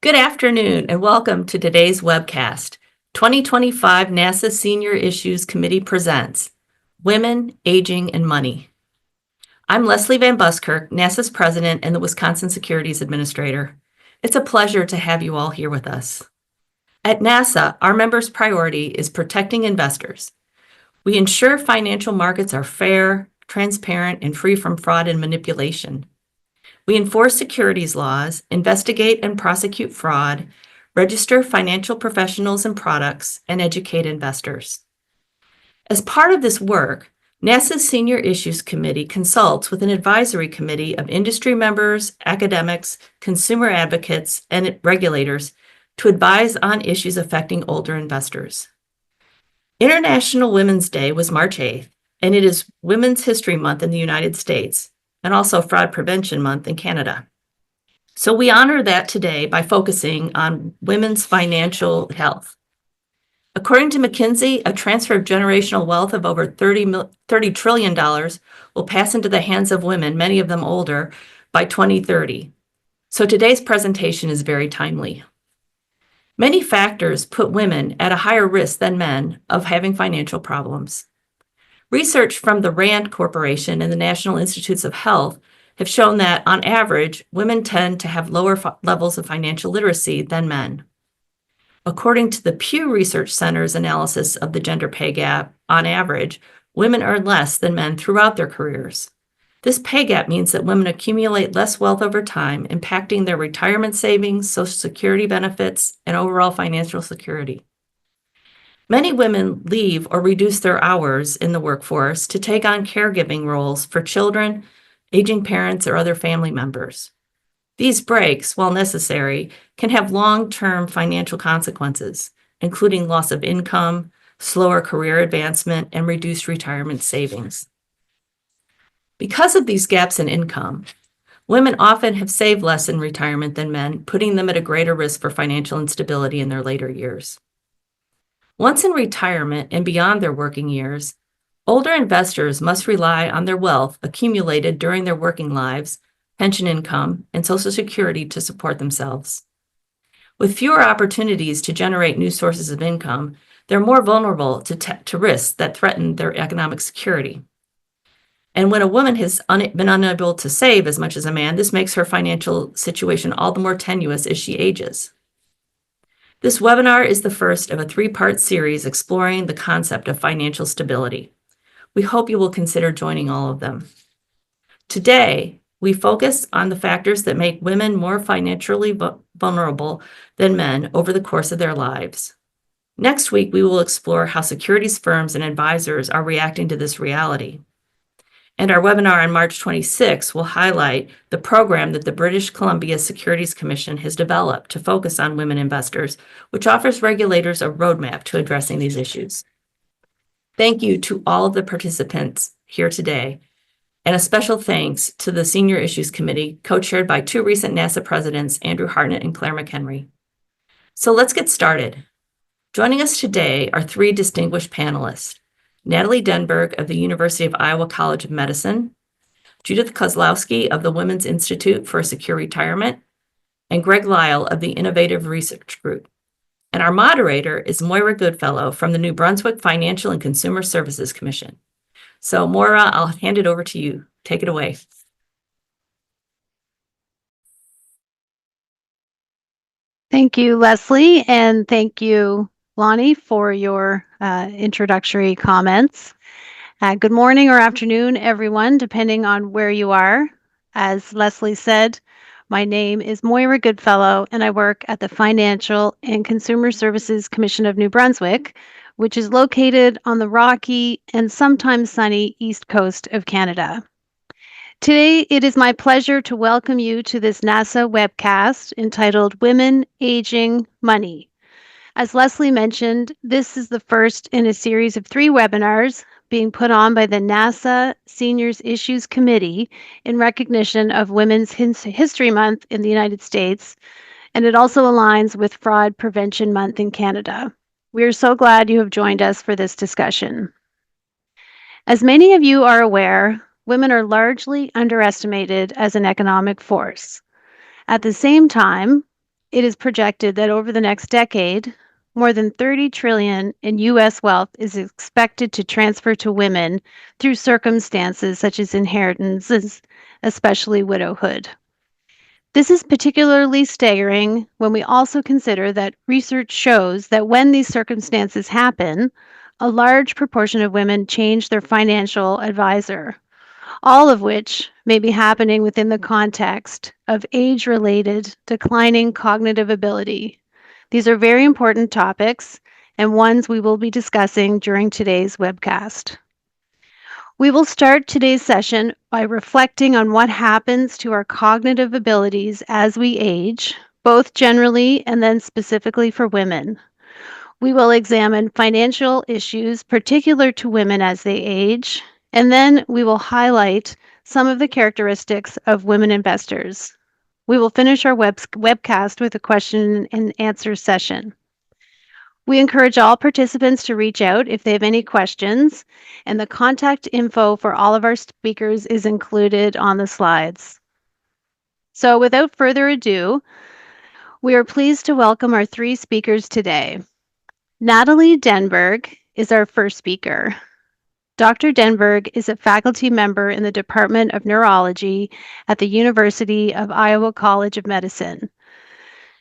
Good afternoon and welcome to today's webcast. 2025 NASA Senior Issues Committee presents Women, Aging, and Money. I'm Leslie Van Buskirk, NASA's president and the Wisconsin Securities Administrator. It's a pleasure to have you all here with us. At NASA, our members' priority is protecting investors. We ensure financial markets are fair, transparent, and free from fraud and manipulation. We enforce securities laws, investigate and prosecute fraud, register financial professionals and products, and educate investors. As part of this work, NASA's Senior Issues Committee consults with an advisory committee of industry members, academics, consumer advocates, and regulators to advise on issues affecting older investors. International Women's Day was March 8th, and it is Women's History Month in the United States, and also Fraud Prevention Month in Canada. So we honor that today by focusing on women's financial health. According to McKinsey, a transfer of generational wealth of over $30 trillion will pass into the hands of women, many of them older, by 2030. So today's presentation is very timely. Many factors put women at a higher risk than men of having financial problems. Research from the RAND Corporation and the National Institutes of Health have shown that, on average, women tend to have lower levels of financial literacy than men. According to the Pew Research Center's analysis of the gender pay gap, on average, women earn less than men throughout their careers. This pay gap means that women accumulate less wealth over time, impacting their retirement savings, Social Security benefits, and overall financial security. Many women leave or reduce their hours in the workforce to take on caregiving roles for children, aging parents, or other family members. These breaks, while necessary, can have long-term financial consequences, including loss of income, slower career advancement, and reduced retirement savings. Because of these gaps in income, women often have saved less in retirement than men, putting them at a greater risk for financial instability in their later years. Once in retirement and beyond their working years, older investors must rely on their wealth accumulated during their working lives, pension income, and Social Security to support themselves. With fewer opportunities to generate new sources of income, they're more vulnerable to risks that threaten their economic security. And when a woman has been unable to save as much as a man, this makes her financial situation all the more tenuous as she ages. This webinar is the first of a three-part series exploring the concept of financial stability. We hope you will consider joining all of them. Today, we focus on the factors that make women more financially vulnerable than men over the course of their lives. Next week, we will explore how securities firms and advisors are reacting to this reality. And our webinar on March 26 will highlight the program that the British Columbia Securities Commission has developed to focus on women investors, which offers regulators a roadmap to addressing these issues. Thank you to all of the participants here today, and a special thanks to the Senior Issues Committee, co-chaired by two recent NASA presidents, Andrew Hartnett and Claire McHenry. So let's get started. Joining us today are three distinguished panelists: Natalie Denberg of the University of Iowa College of Medicine, Judith Kozlowski of the Women's Institute for a Secure Retirement, and Greg Lyle of the Innovative Research Group. And our moderator is Moira Goodfellow from the New Brunswick Financial and Consumer Services Commission. So Moira, I'll hand it over to you. Take it away. Thank you, Leslie, and thank you, Lonnie, for your introductory comments. Good morning or afternoon, everyone, depending on where you are. As Leslie said, my name is Moira Goodfellow, and I work at the Financial and Consumer Services Commission of New Brunswick, which is located on the rocky and sometimes sunny east coast of Canada. Today, it is my pleasure to welcome you to this NASAA webcast entitled Women, Aging, Money. As Leslie mentioned, this is the first in a series of 3 webinars being put on by the NASAA Seniors Issues Committee in recognition of Women's History Month in the United States, and it also aligns with Fraud Prevention Month in Canada. We are so glad you have joined us for this discussion. As many of you are aware, women are largely underestimated as an economic force. At the same time, it is projected that over the next decade, more than 30 trillion in US wealth is expected to transfer to women through circumstances such as inheritances, especially widowhood. This is particularly staggering when we also consider that research shows that when these circumstances happen, a large proportion of women change their financial advisor, all of which may be happening within the context of age-related declining cognitive ability. These are very important topics and ones we will be discussing during today's webcast. We will start today's session by reflecting on what happens to our cognitive abilities as we age, both generally and then specifically for women. We will examine financial issues particular to women as they age, and then we will highlight some of the characteristics of women investors. We will finish our webcast with a question and answer session. We encourage all participants to reach out if they have any questions, and the contact info for all of our speakers is included on the slides. So without further ado, we are pleased to welcome our three speakers today. Natalie Denberg is our first speaker. Dr. Denberg is a faculty member in the Department of Neurology at the University of Iowa College of Medicine.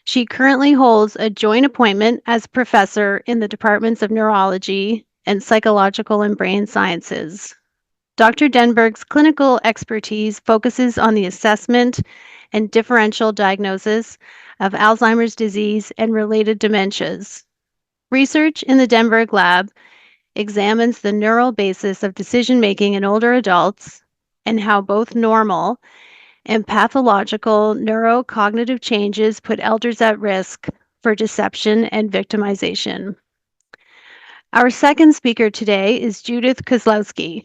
She currently holds a joint appointment as professor in the departments of neurology and psychological and brain sciences. Dr. Denberg's clinical expertise focuses on the assessment and differential diagnosis of Alzheimer's disease and related dementias. Research in the Denberg Lab examines the neural basis of decision-making in older adults and how both normal and pathological neurocognitive changes put elders at risk for deception and victimization. Our second speaker today is Judith Kozlowski.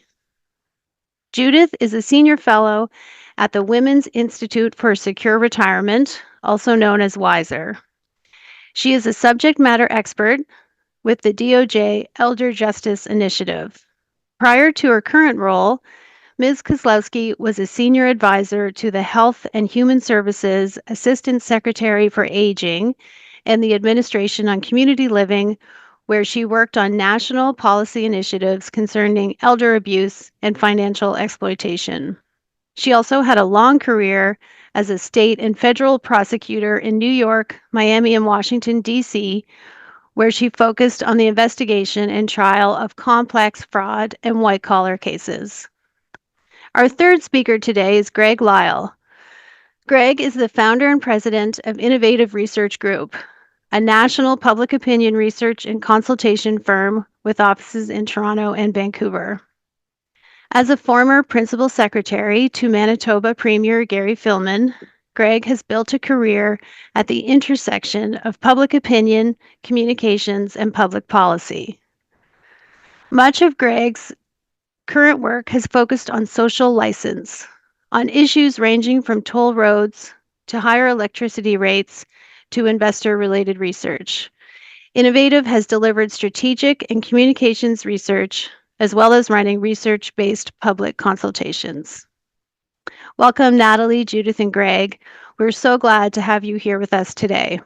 Judith is a senior fellow at the Women's Institute for Secure Retirement, also known as WISER. She is a subject matter expert with the DOJ Elder Justice Initiative. Prior to her current role, Ms. Kozlowski was a senior advisor to the Health and Human Services Assistant Secretary for Aging and the Administration on Community Living, where she worked on national policy initiatives concerning elder abuse and financial exploitation. She also had a long career as a state and federal prosecutor in New York, Miami, and Washington, D.C., where she focused on the investigation and trial of complex fraud and white-collar cases. Our third speaker today is Greg Lyle. Greg is the founder and president of Innovative Research Group, a national public opinion research and consultation firm with offices in Toronto and Vancouver. As a former principal secretary to Manitoba Premier Gary Filmon, Greg has built a career at the intersection of public opinion, communications, and public policy. Much of Greg's current work has focused on social license, on issues ranging from toll roads to higher electricity rates to investor-related research. Innovative has delivered strategic and communications research, as well as running research-based public consultations. Welcome, Natalie, Judith, and Greg. We're so glad to have you here with us today.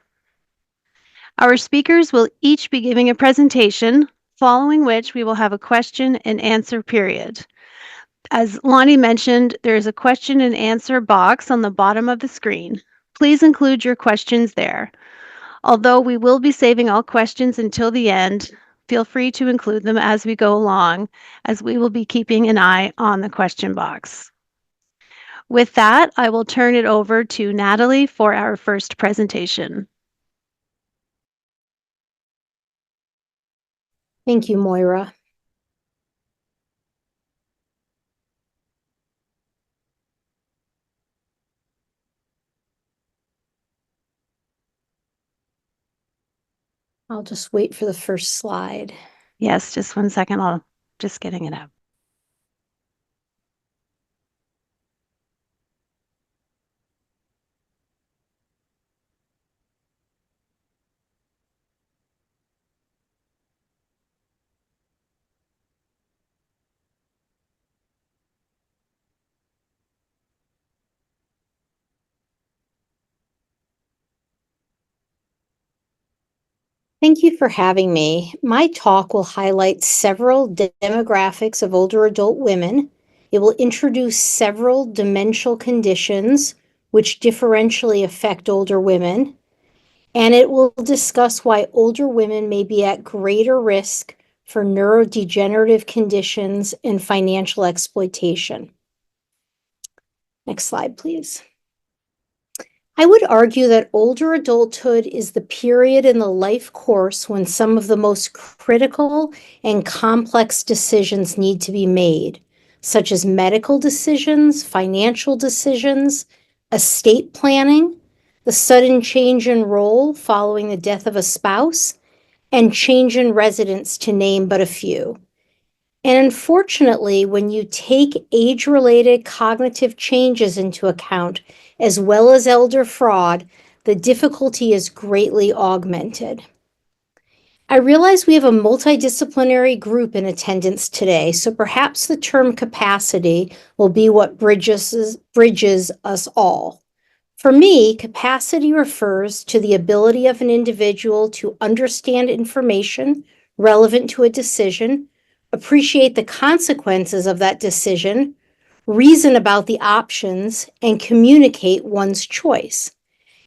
Our speakers will each be giving a presentation, following which we will have a question and answer period. As Lonnie mentioned, there is a question and answer box on the bottom of the screen. Please include your questions there. Although we will be saving all questions until the end, feel free to include them as we go along, as we will be keeping an eye on the question box. With that, I will turn it over to Natalie for our first presentation. Thank you, Moira. I'll just wait for the first slide. Yes, just one second. I'll just getting it up. Thank you for having me. My talk will highlight several demographics of older adult women. It will introduce several demential conditions which differentially affect older women. And it will discuss why older women may be at greater risk for neurodegenerative conditions and financial exploitation. Next slide, please. I would argue that older adulthood is the period in the life course when some of the most critical and complex decisions need to be made, such as medical decisions, financial decisions, estate planning, the sudden change in role following the death of a spouse, and change in residence, to name but a few. And unfortunately, when you take age-related cognitive changes into account, as well as elder fraud, the difficulty is greatly augmented. I realize we have a multidisciplinary group in attendance today, so perhaps the term capacity will be what bridges us all. For me, capacity refers to the ability of an individual to understand information relevant to a decision, appreciate the consequences of that decision, reason about the options, and communicate one's choice.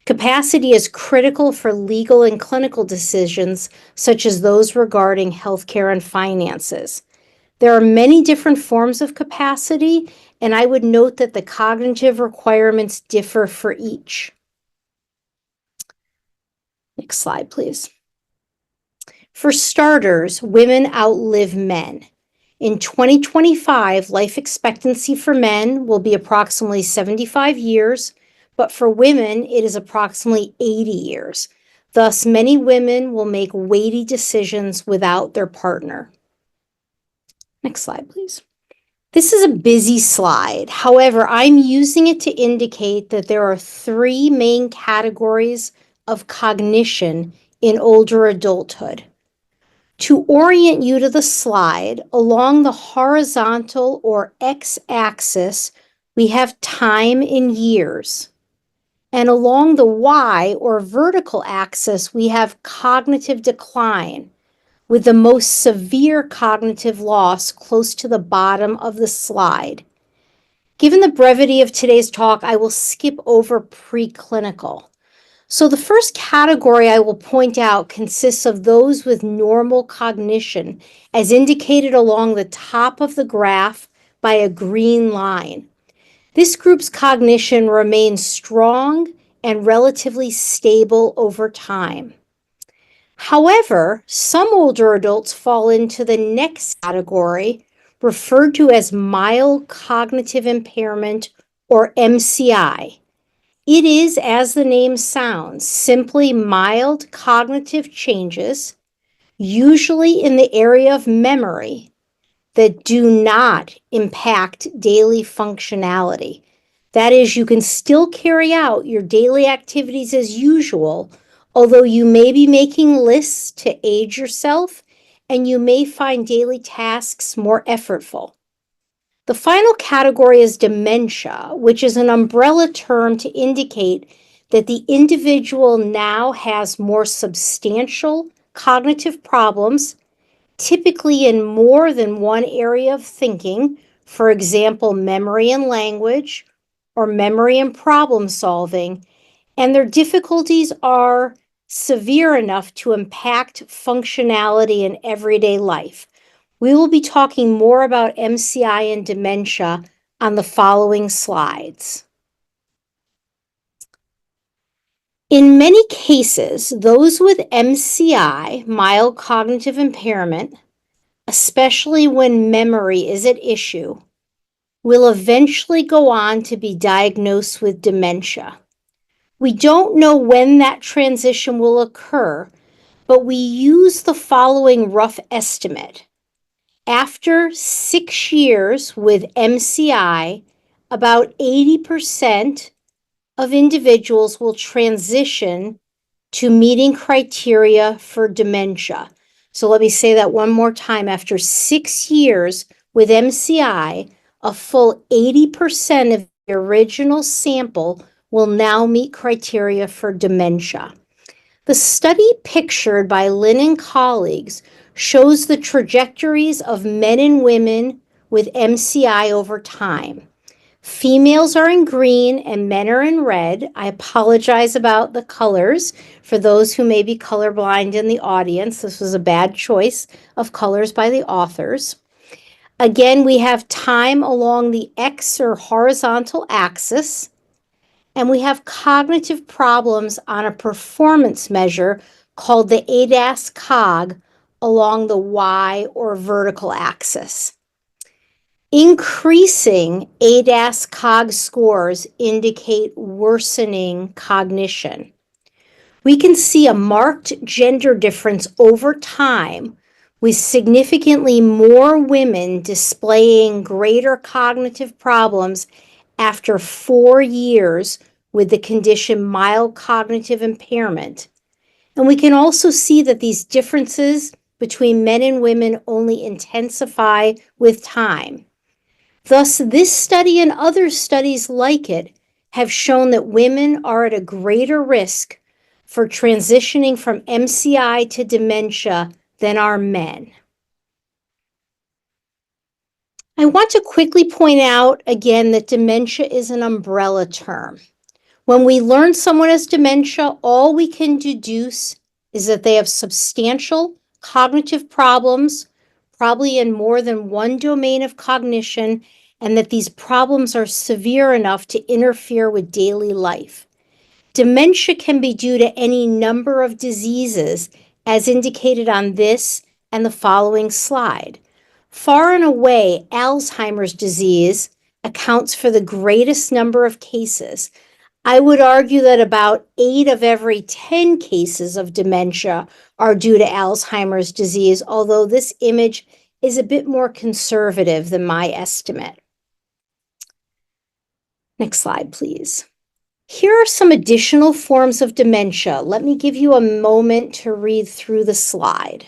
Capacity is critical for legal and clinical decisions, such as those regarding healthcare and finances. There are many different forms of capacity, and I would note that the cognitive requirements differ for each. Next slide, please. For starters, women outlive men. In 2025, life expectancy for men will be approximately 75 years, but for women, it is approximately 80 years. Thus, many women will make weighty decisions without their partner. Next slide, please. This is a busy slide. However, I'm using it to indicate that there are three main categories of cognition in older adulthood. To orient you to the slide, along the horizontal or x-axis, we have time in years. And along the y or vertical axis, we have cognitive decline, with the most severe cognitive loss close to the bottom of the slide. Given the brevity of today's talk, I will skip over preclinical. So the first category I will point out consists of those with normal cognition, as indicated along the top of the graph by a green line. This group's cognition remains strong and relatively stable over time. However, some older adults fall into the next category, referred to as mild cognitive impairment, or MCI. It is, as the name sounds, simply mild cognitive changes, usually in the area of memory, that do not impact daily functionality. That is, you can still carry out your daily activities as usual, although you may be making lists to aid yourself, and you may find daily tasks more effortful. The final category is dementia, which is an umbrella term to indicate that the individual now has more substantial cognitive problems, typically in more than one area of thinking, for example, memory and language, or memory and problem solving, and their difficulties are severe enough to impact functionality in everyday life. We will be talking more about MCI and dementia on the following slides. In many cases, those with MCI, mild cognitive impairment, especially when memory is at issue, will eventually go on to be diagnosed with dementia. We don't know when that transition will occur, but we use the following rough estimate. After 6 years with MCI, about 80% of individuals will transition to meeting criteria for dementia. So let me say that one more time. After 6 years with MCI, a full 80% of the original sample will now meet criteria for dementia. The study pictured by Lynn and colleagues shows the trajectories of men and women with MCI over time. Females are in green and men are in red. I apologize about the colors for those who may be colorblind in the audience. This was a bad choice of colors by the authors. Again, we have time along the X or horizontal axis, and we have cognitive problems on a performance measure called the ADAS-Cog along the Y or vertical axis. Increasing ADAS-Cog scores indicate worsening cognition. We can see a marked gender difference over time, with significantly more women displaying greater cognitive problems after 4 years with the condition mild cognitive impairment. And we can also see that these differences between men and women only intensify with time. Thus, this study and other studies like it have shown that women are at a greater risk for transitioning from MCI to dementia than are men. I want to quickly point out again that dementia is an umbrella term. When we learn someone has dementia, all we can deduce is that they have substantial cognitive problems, probably in more than one domain of cognition, and that these problems are severe enough to interfere with daily life. Dementia can be due to any number of diseases, as indicated on this and the following slide. Far and away, Alzheimer's disease accounts for the greatest number of cases. I would argue that about 8 of every 10 cases of dementia are due to Alzheimer's disease, although this image is a bit more conservative than my estimate. Next slide, please. Here are some additional forms of dementia. Let me give you a moment to read through the slide.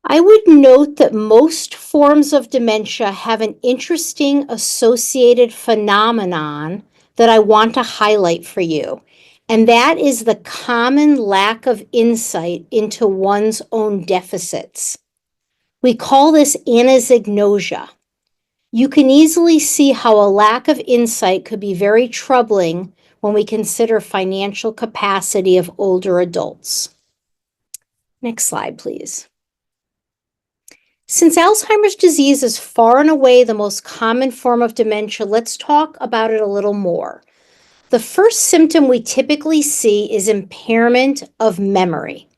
I would note that most forms of dementia have an interesting associated phenomenon that I want to highlight for you, and that is the common lack of insight into one's own deficits. We call this anosognosia. You can easily see how a lack of insight could be very troubling when we consider financial capacity of older adults. Next slide, please. Since Alzheimer's disease is far and away the most common form of dementia, let's talk about it a little more. The first symptom we typically see is impairment of memory,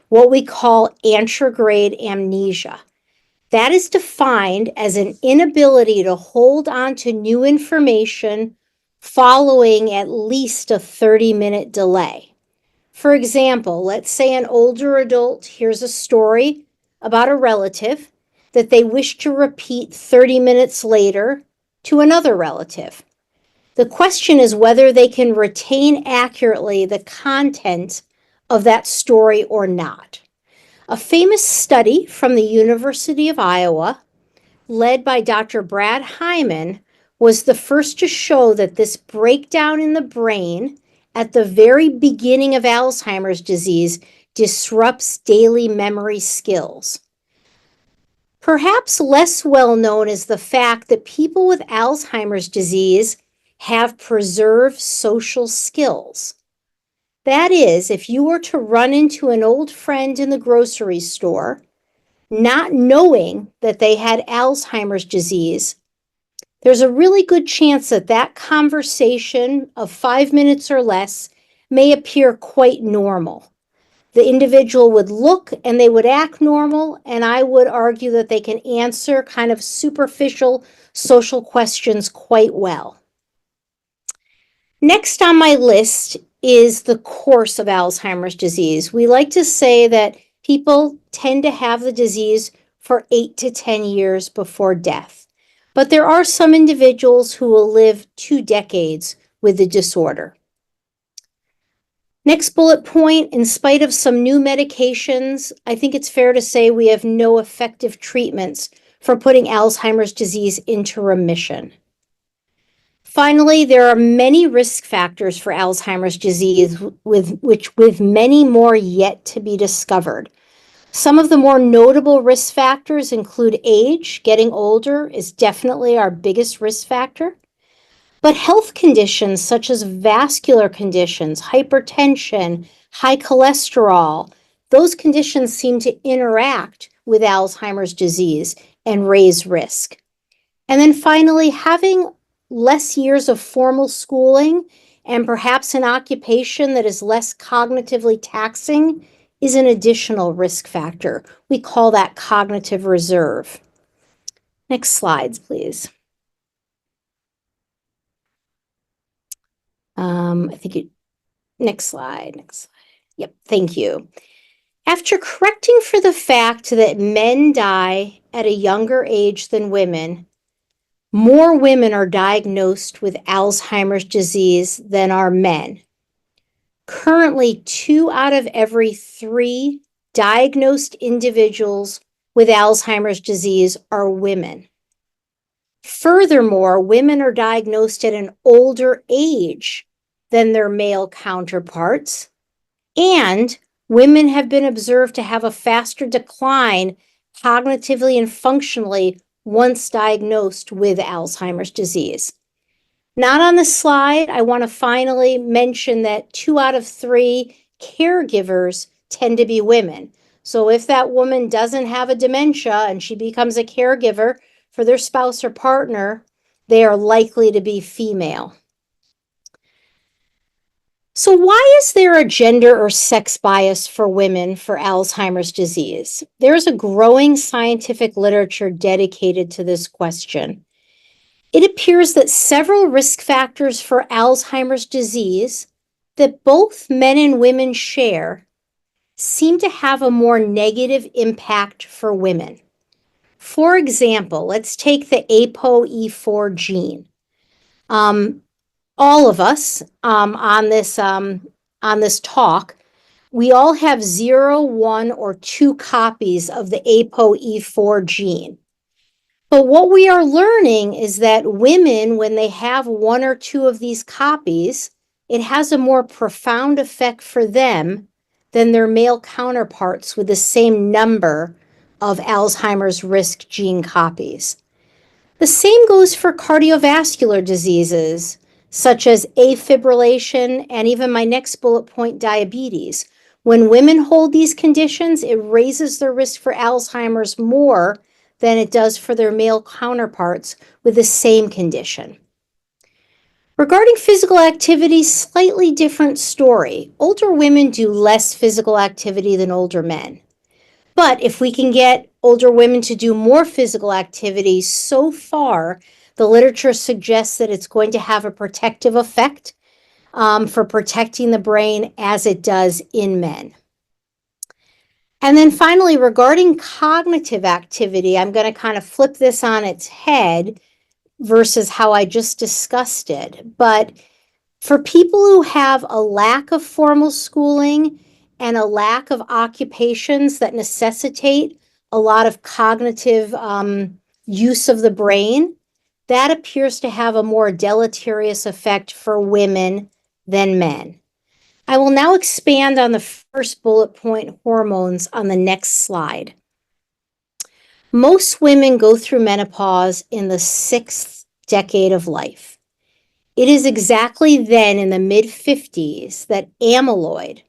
what we call anterograde amnesia. That is defined as an inability to hold on to new information following at least a 30-minute delay. For example, let's say an older adult hears a story about a relative that they wish to repeat 30 minutes later to another relative. The question is whether they can retain accurately the content of that story or not. A famous study from the University of Iowa, led by Dr. Brad Hyman, was the first to show that this breakdown in the brain at the very beginning of Alzheimer's disease disrupts daily memory skills. Perhaps less well known is the fact that people with Alzheimer's disease have preserved social skills. That is, if you were to run into an old friend in the grocery store, not knowing that they had Alzheimer's disease, there's a really good chance that that conversation of 5 minutes or less may appear quite normal. The individual would look and they would act normal, and I would argue that they can answer kind of superficial social questions quite well. Next on my list is the course of Alzheimer's disease. We like to say that people tend to have the disease for 8 to 10 years before death, but there are some individuals who will live 2 decades with the disorder. Next bullet point, in spite of some new medications, I think it's fair to say we have no effective treatments for putting Alzheimer's disease into remission. Finally, there are many risk factors for Alzheimer's disease, with many more yet to be discovered. Some of the more notable risk factors include age. Getting older is definitely our biggest risk factor. But health conditions such as vascular conditions, hypertension, high cholesterol, those conditions seem to interact with Alzheimer's disease and raise risk. And then finally, having less years of formal schooling and perhaps an occupation that is less cognitively taxing is an additional risk factor. We call that cognitive reserve. Next slides, please. Next slide. Yep, thank you. After correcting for the fact that men die at a younger age than women, more women are diagnosed with Alzheimer's disease than are men. Currently, 2 out of every 3 diagnosed individuals with Alzheimer's disease are women. Furthermore, women are diagnosed at an older age than their male counterparts, and women have been observed to have a faster decline cognitively and functionally once diagnosed with Alzheimer's disease. Not on the slide, I want to finally mention that 2 out of 3 caregivers tend to be women. So if that woman doesn't have a dementia and she becomes a caregiver for their spouse or partner, they are likely to be female. So why is there a gender or sex bias for women for Alzheimer's disease? There is a growing scientific literature dedicated to this question. It appears that several risk factors for Alzheimer's disease that both men and women share seem to have a more negative impact for women. For example, let's take the ApoE4 gene. All of us on this talk, we all have 0, 1, or 2 copies of the ApoE4 gene. But what we are learning is that women, when they have 1 or 2 of these copies, it has a more profound effect for them than their male counterparts with the same number of Alzheimer's risk gene copies. The same goes for cardiovascular diseases, such as afibrillation and even my next bullet point, diabetes. When women hold these conditions, it raises their risk for Alzheimer's more than it does for their male counterparts with the same condition. Regarding physical activity, slightly different story. Older women do less physical activity than older men. But if we can get older women to do more physical activity, so far, the literature suggests that it's going to have a protective effect for protecting the brain as it does in men. And then finally, regarding cognitive activity, I'm going to kind of flip this on its head versus how I just discussed it. But for people who have a lack of formal schooling and a lack of occupations that necessitate a lot of cognitive use of the brain, that appears to have a more deleterious effect for women than men. I will now expand on the first bullet point, hormones, on the next slide. Most women go through menopause in the 6th decade of life. It is exactly then in the mid-50s that amyloid,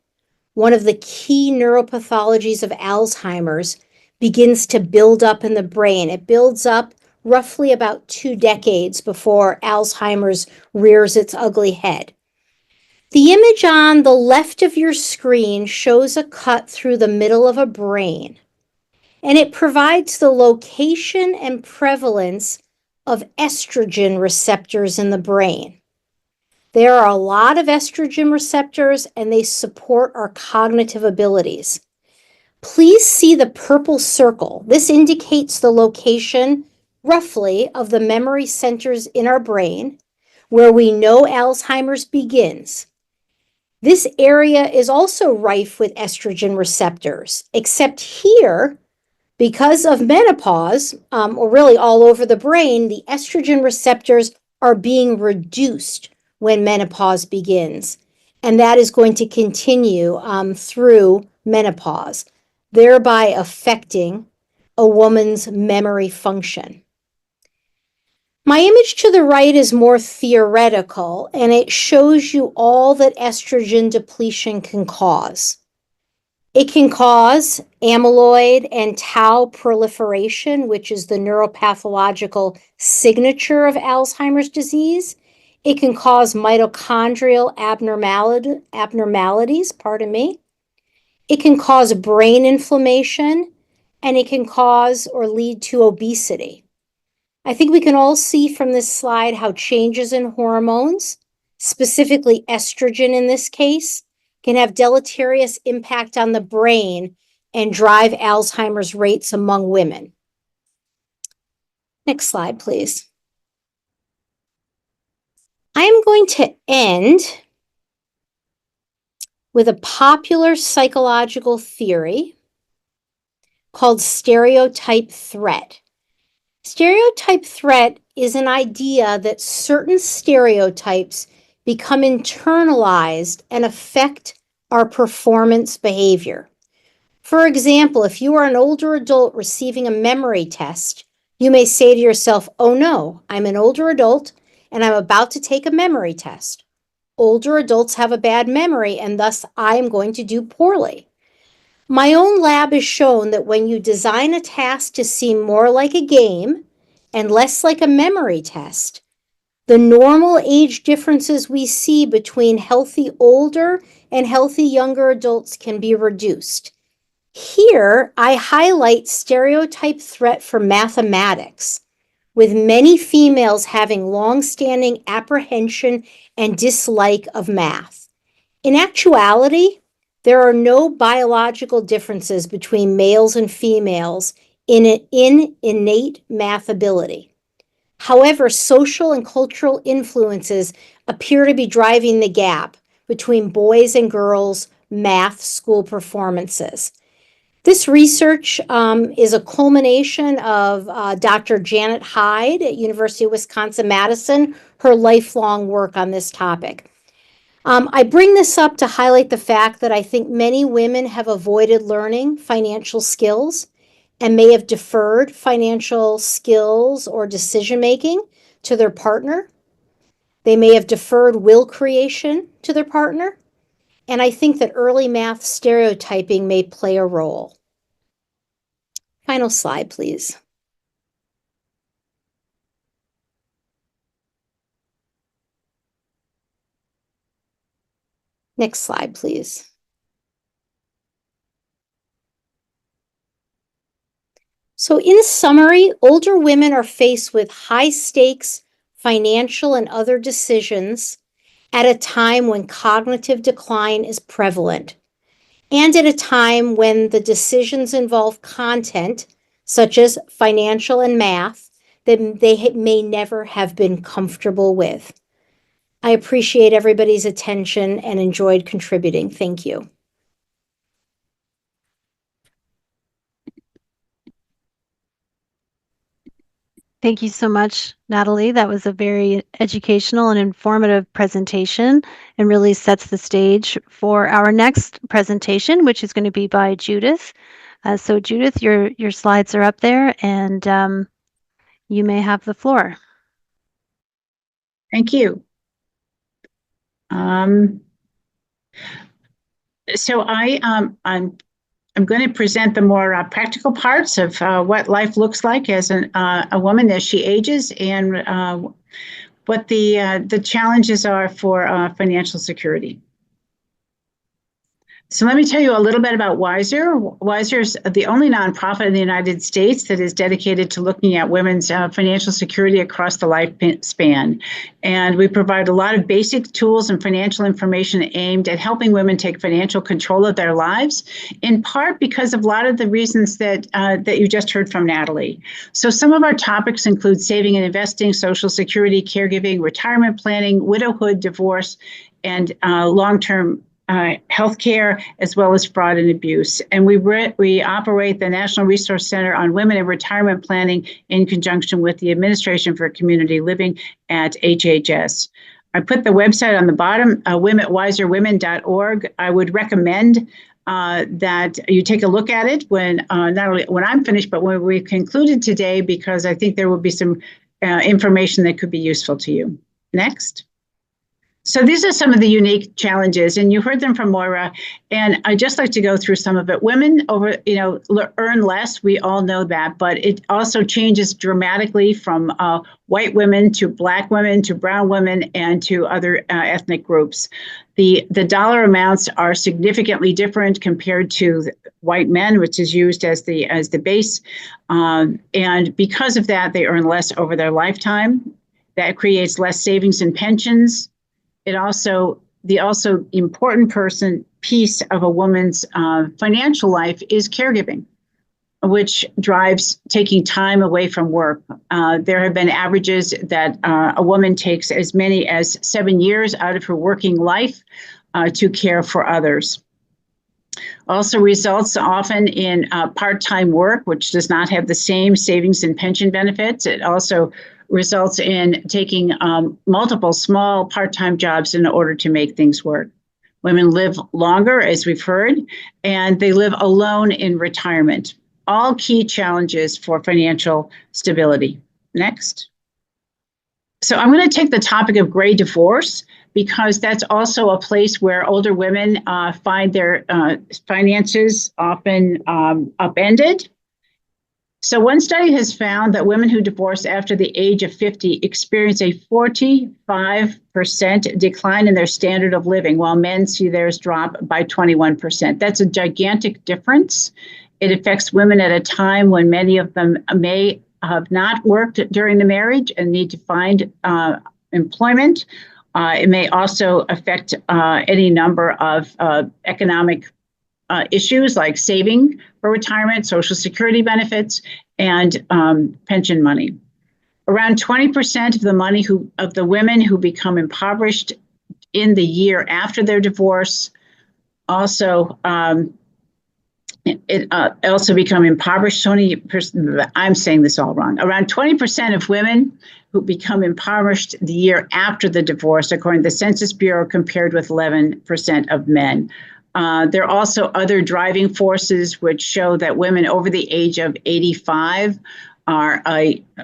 one of the key neuropathologies of Alzheimer's, begins to build up in the brain. It builds up roughly about 2 decades before Alzheimer's rears its ugly head. The image on the left of your screen shows a cut through the middle of a brain, and it provides the location and prevalence of estrogen receptors in the brain. There are a lot of estrogen receptors, and they support our cognitive abilities. Please see the purple circle. This indicates the location, roughly, of the memory centers in our brain, where we know Alzheimer's begins. This area is also rife with estrogen receptors, except here, because of menopause, or really all over the brain, the estrogen receptors are being reduced when menopause begins. And that is going to continue through menopause, thereby affecting a woman's memory function. My image to the right is more theoretical, and it shows you all that estrogen depletion can cause. It can cause amyloid and tau proliferation, which is the neuropathological signature of Alzheimer's disease. It can cause mitochondrial abnormalities, It can cause brain inflammation, and it can cause or lead to obesity. I think we can all see from this slide how changes in hormones, specifically estrogen in this case, can have deleterious impact on the brain and drive Alzheimer's rates among women. Next slide, please. I am going to end with a popular psychological theory called stereotype threat. Stereotype threat is an idea that certain stereotypes become internalized and affect our performance behavior. For example, if you are an older adult receiving a memory test, you may say to yourself, "Oh no, I'm an older adult and I'm about to take a memory test. Older adults have a bad memory and thus I am going to do poorly." My own lab has shown that when you design a task to seem more like a game and less like a memory test, the normal age differences we see between healthy older and healthy younger adults can be reduced. Here, I highlight stereotype threat for mathematics, with many females having long-standing apprehension and dislike of math. In actuality, there are no biological differences between males and females in innate math ability. However, social and cultural influences appear to be driving the gap between boys and girls' math school performances. This research is a culmination of Dr. Janet Hyde at University of Wisconsin-Madison, her lifelong work on this topic. I bring this up to highlight the fact that I think many women have avoided learning financial skills and may have deferred financial skills or decision-making to their partner. They may have deferred will creation to their partner. And I think that early math stereotyping may play a role. Final slide, please. Next slide, please. So in summary, older women are faced with high stakes financial and other decisions at a time when cognitive decline is prevalent, and at a time when the decisions involve content, such as financial and math, that they may never have been comfortable with. I appreciate everybody's attention and enjoyed contributing. Thank you. Thank you so much, Natalie. That was a very educational and informative presentation and really sets the stage for our next presentation, which is going to be by Judith. So Judith, your slides are up there and you may have the floor. Thank you. So I'm going to present the more practical parts of what life looks like as a woman as she ages, and what the challenges are for financial security. So let me tell you a little bit about Wiser. Wiser is the only nonprofit in the United States that is dedicated to looking at women's financial security across the lifespan. And we provide a lot of basic tools and financial information aimed at helping women take financial control of their lives, in part because of a lot of the reasons that you just heard from Natalie. So some of our topics include saving and investing, social security, caregiving, retirement planning, widowhood, divorce, and long-term healthcare, as well as fraud and abuse. And we operate the National Resource Center on Women in Retirement Planning in conjunction with the Administration for Community Living at HHS. I put the website on the bottom, wiserwomen.org. I would recommend that you take a look at it when not only when I'm finished, but when we've concluded today, because I think there will be some information that could be useful to you. Next. So these are some of the unique challenges, and you heard them from Moira, and I'd just like to go through some of it. Women earn less, we all know that, but it also changes dramatically from white women to Black women to brown women and to other ethnic groups. The dollar amounts are significantly different compared to white men, which is used as the base, and because of that, they earn less over their lifetime. That creates less savings and pensions. The important piece of a woman's financial life is caregiving, which drives taking time away from work. There have been averages that a woman takes as many as 7 years out of her working life to care for others. Also results often in part-time work, which does not have the same savings and pension benefits. It also results in taking multiple small part-time jobs in order to make things work. Women live longer, as we've heard, and they live alone in retirement. All key challenges for financial stability. Next. So I'm going to take the topic of gray divorce, because that's also a place where older women find their finances often upended. So one study has found that women who divorce after the age of 50 experience a 45% decline in their standard of living, while men see theirs drop by 21%. That's a gigantic difference. It affects women at a time when many of them may have not worked during the marriage and need to find employment. It may also affect any number of economic issues like saving for retirement, Social Security benefits, and pension money. Around 20% of the money of the women who become impoverished in the year after their divorce also become impoverished. I'm saying this all wrong. Around 20% of women who become impoverished the year after the divorce, according to the Census Bureau, compared with 11% of men. There are also other driving forces which show that women over the age of 85 are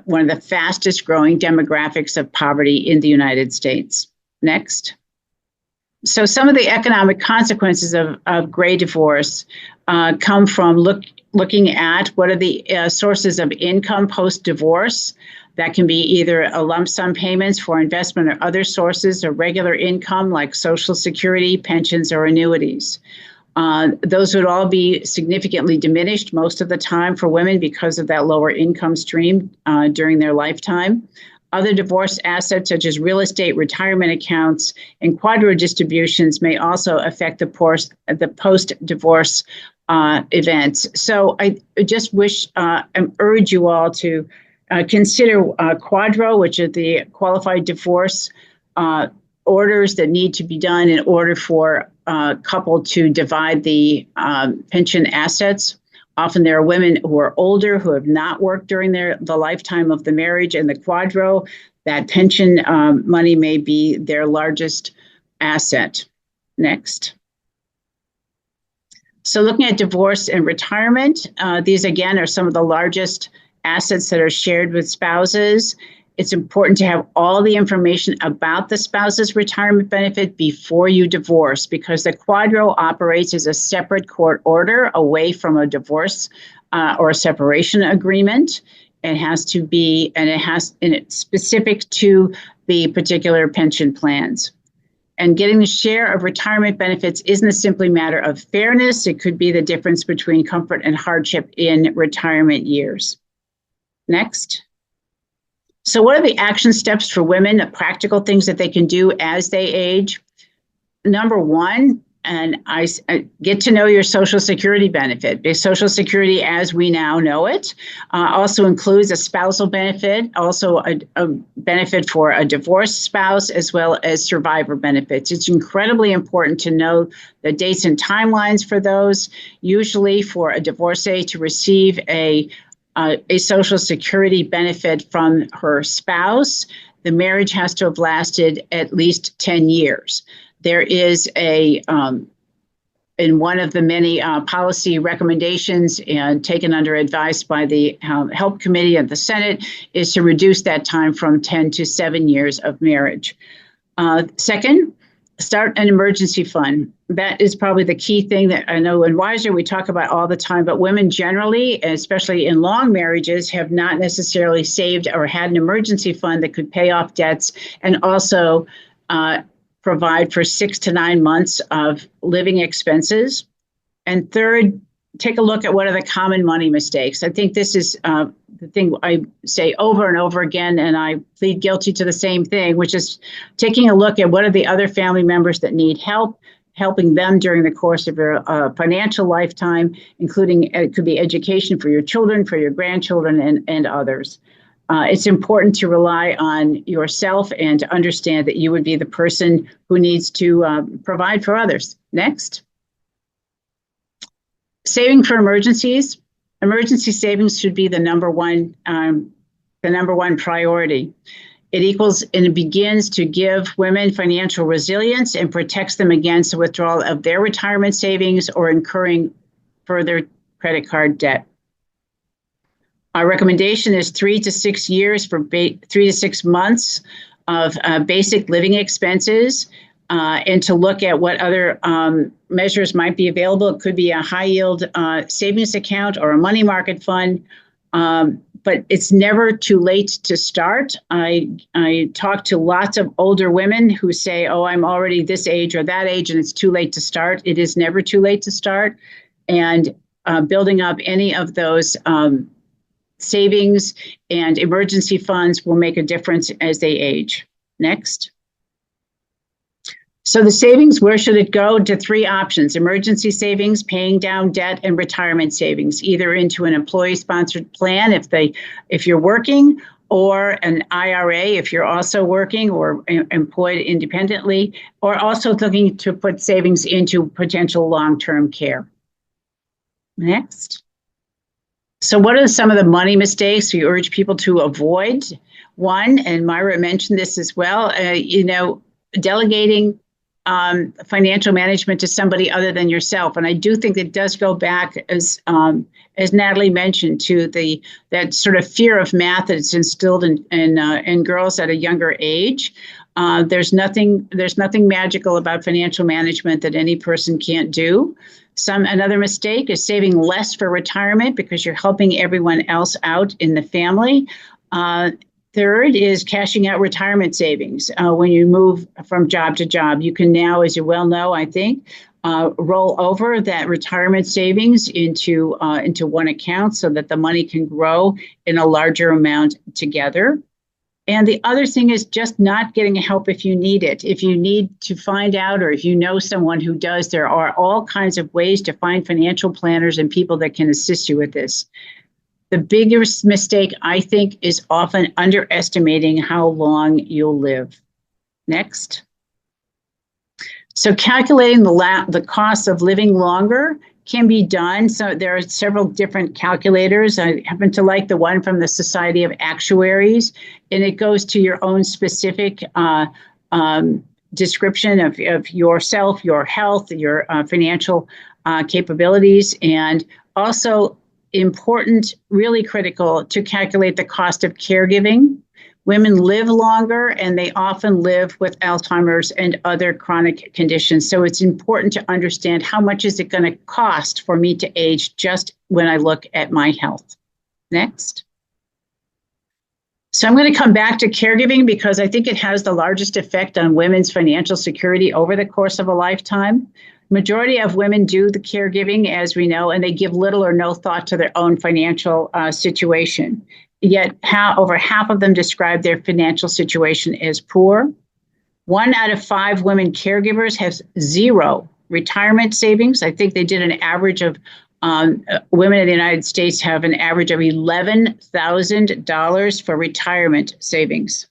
one of the fastest growing demographics of poverty in the United States. Next. So some of the economic consequences of gray divorce come from looking at what are the sources of income post-divorce. That can be either a lump sum payments for investment or other sources, or regular income like Social Security, pensions, or annuities. Those would all be significantly diminished most of the time for women because of that lower income stream during their lifetime. Other divorce assets, such as real estate, retirement accounts, and quadro distributions, may also affect the post-divorce events. So I just urge you all to consider quadro, which are the qualified divorce orders that need to be done in order for a couple to divide the pension assets. Often there are women who are older who have not worked during the lifetime of the marriage, and the quadro, that pension money may be their largest asset. Next. So looking at divorce and retirement, these again are some of the largest assets that are shared with spouses. It's important to have all the information about the spouse's retirement benefit before you divorce, because the quadro operates as a separate court order away from a divorce or a separation agreement. It's specific to the particular pension plans. And getting the share of retirement benefits isn't a simply matter of fairness. It could be the difference between comfort and hardship in retirement years. Next. So what are the action steps for women, the practical things that they can do as they age? Number one, and get to know your Social Security benefit. Because Social Security, as we now know it, also includes a spousal benefit, also a benefit for a divorced spouse, as well as survivor benefits. It's incredibly important to know the dates and timelines for those. Usually for a divorcee to receive a Social Security benefit from her spouse, the marriage has to have lasted at least 10 years. There is in one of the many policy recommendations and taken under advice by the Help Committee of the Senate is to reduce that time from 10 to 7 years of marriage. Second, start an emergency fund. That is probably the key thing that I know in Wiser we talk about all the time, but women generally, especially in long marriages, have not necessarily saved or had an emergency fund that could pay off debts and also provide for 6 to 9 months of living expenses. And third, take a look at what are the common money mistakes. I think this is the thing I say over and over again, and I plead guilty to the same thing, which is taking a look at what are the other family members that need help, helping them during the course of your financial lifetime, including it could be education for your children, for your grandchildren, and others. It's important to rely on yourself and to understand that you would be the person who needs to provide for others. Next. Saving for emergencies. Emergency savings should be the number one priority. It equals and it begins to give women financial resilience and protects them against the withdrawal of their retirement savings or incurring further credit card debt. Our recommendation is 3 to 6 years for 3 to 6 months of basic living expenses, and to look at what other measures might be available. It could be a high yield savings account or a money market fund, but it's never too late to start. I talk to lots of older women who say, oh, I'm already this age or that age and it's too late to start. It is never too late to start. And building up any of those savings and emergency funds will make a difference as they age. Next. So the savings, where should it go? To 3 options: emergency savings, paying down debt, and retirement savings, either into an employee-sponsored plan if you're working, or an IRA if you're also working or employed independently, or also looking to put savings into potential long-term care. Next. So what are some of the money mistakes we urge people to avoid? One, and Myra mentioned this as well, delegating financial management to somebody other than yourself. And I do think it does go back, as Natalie mentioned, to that sort of fear of math that's instilled in girls at a younger age. There's nothing magical about financial management that any person can't do. Another mistake is saving less for retirement because you're helping everyone else out in the family. Third is cashing out retirement savings. When you move from job to job, you can now, as you well know, I think, roll over that retirement savings into one account so that the money can grow in a larger amount together. And the other thing is just not getting help if you need it. If you need to find out, or if you know someone who does, there are all kinds of ways to find financial planners and people that can assist you with this. The biggest mistake, I think, is often underestimating how long you'll live. Next. So calculating the cost of living longer can be done. So there are several different calculators. I happen to like the one from the Society of Actuaries, and it goes to your own specific description of yourself, your health, your financial capabilities, and also important, really critical, to calculate the cost of caregiving. Women live longer, and they often live with Alzheimer's and other chronic conditions. So it's important to understand how much is it going to cost for me to age just when I look at my health. Next. So I'm going to come back to caregiving because I think it has the largest effect on women's financial security over the course of a lifetime. Majority of women do the caregiving, as we know, and they give little or no thought to their own financial situation. Yet over half of them describe their financial situation as poor. 1 out of 5 women caregivers has 0 retirement savings. I think they did an average of women in the United States have an average of $11,000 for retirement savings.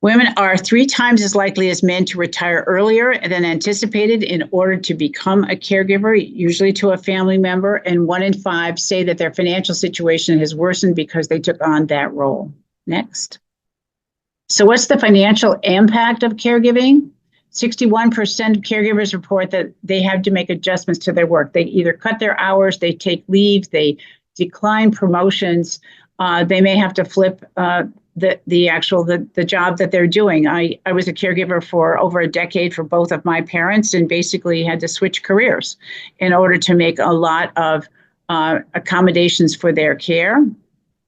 Women are 3 times as likely as men to retire earlier than anticipated in order to become a caregiver, usually to a family member, and 1 in 5 say that their financial situation has worsened because they took on that role. Next. So what's the financial impact of caregiving? 61% of caregivers report that they have to make adjustments to their work. They either cut their hours, they take leave, they decline promotions, they may have to flip the job that they're doing. I was a caregiver for over a decade for both of my parents and basically had to switch careers in order to make a lot of accommodations for their care.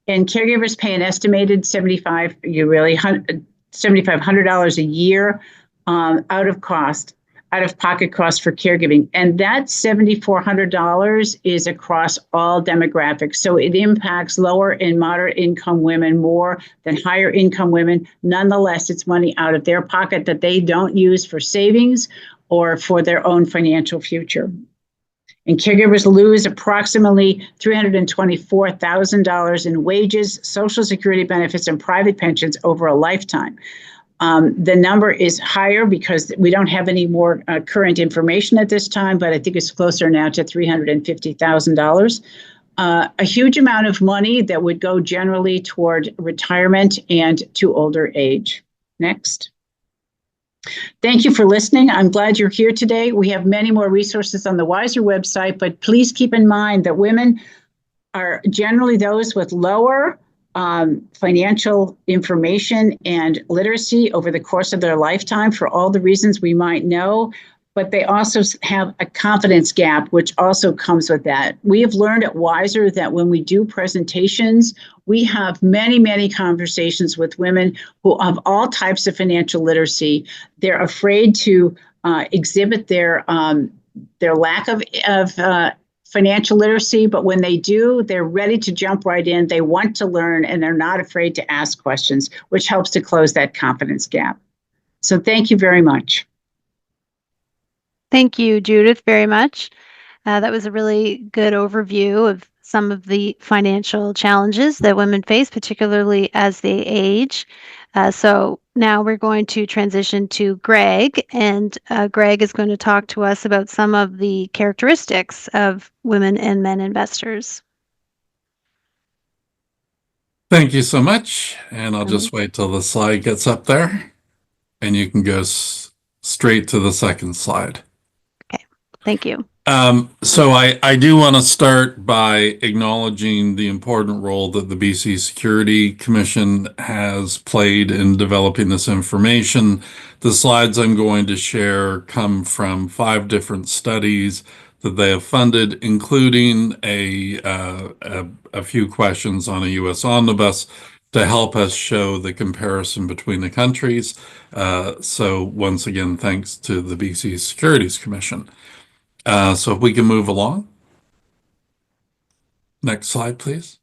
And caregivers pay an estimated $7,500 a year out of pocket costs for caregiving. And that $7,400 is across all demographics. So it impacts lower and moderate income women more than higher income women. Nonetheless, it's money out of their pocket that they don't use for savings or for their own financial future. And caregivers lose approximately $324,000 in wages, Social Security benefits, and private pensions over a lifetime. The number is higher because we don't have any more current information at this time, but I think it's closer now to $350,000. A huge amount of money that would go generally toward retirement and to older age. Next. Thank you for listening. I'm glad you're here today. We have many more resources on the Wiser website, but please keep in mind that women are generally those with lower financial information and literacy over the course of their lifetime for all the reasons we might know, but they also have a confidence gap, which also comes with that. We have learned at Wiser that when we do presentations, we have many, many conversations with women who have all types of financial literacy. They're afraid to exhibit their lack of financial literacy, but when they do, they're ready to jump right in. They want to learn, and they're not afraid to ask questions, which helps to close that confidence gap. So thank you very much. Thank you, Judith, very much. That was a really good overview of some of the financial challenges that women face, particularly as they age. So now we're going to transition to Greg, and Greg is going to talk to us about some of the characteristics of women and men investors. Thank you so much. And I'll just wait till the slide gets up there, and you can go straight to the second slide. Okay, thank you. So I do want to start by acknowledging the important role that the BC Security Commission has played in developing this information. The slides I'm going to share come from 5 different studies that they have funded, including a few questions on a U.S. omnibus to help us show the comparison between the countries. So once again, thanks to the BC Securities Commission. So if we can move along. Next slide, please.